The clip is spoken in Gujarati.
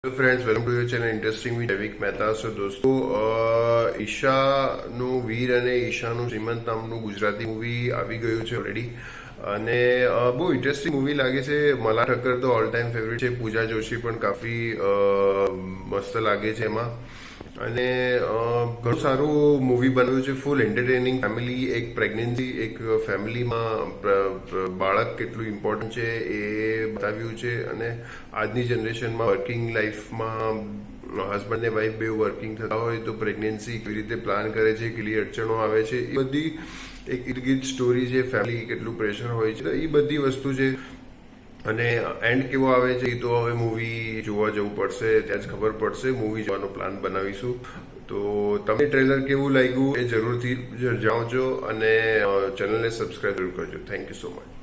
Hello friends, welcome to your channel interesting with જૈવિક મહેતા. સો દોસ્તો, ઈશાનું વીર અને ઈશાનું શ્રીમંત નામનું ગુજરાતી મૂવી આવી ગયું છે ઓલરેડી. અને બહુ ઇન્ટરેસ્ટિંગ મૂવી લાગે છે. મલ્હાર ઠક્કર તો ઓલ ટાઈમ ફેવરેટ છે. પૂજા જોશી પણ કાફી મસ્ત લાગે છે એમાં. અને ઘણું સારું મૂવી બનાવ્યું છે. ફૂલ એન્ટરટેનિંગ ફેમિલી, એક પ્રેગ્નન્સી, એક ફેમિલીમાં બાળક કેટલું ઇમ્પોર્ટન્ટ છે એ બતાવ્યું છે. અને આજની જનરેશનમાં વર્કિંગ લાઈફમાં હસબન્ડ ને વાઈફ બે વર્કિંગ થતા હોય તો પ્રેગ્નન્સી કેવી રીતે પ્લાન કરે છે, કેટલી અડચણો આવે છે, એ બધી એક ઇર્દ સ્ટોરી છે. ફેમિલી કેટલું પ્રેશર હોય છે, એ બધી વસ્તુ છે. અને એન્ડ કેવો આવે છે એ તો હવે મૂવી જોવા જવું પડશે, ત્યાં જ ખબર પડશે. મૂવી જોવાનો પ્લાન બનાવીશું. તો તમને ટ્રેલર કેવું લાગ્યું એ જરૂરથી જણાવજો અને ચેનલને સબસ્ક્રાઈબ જરૂર કરજો. Thank you so much.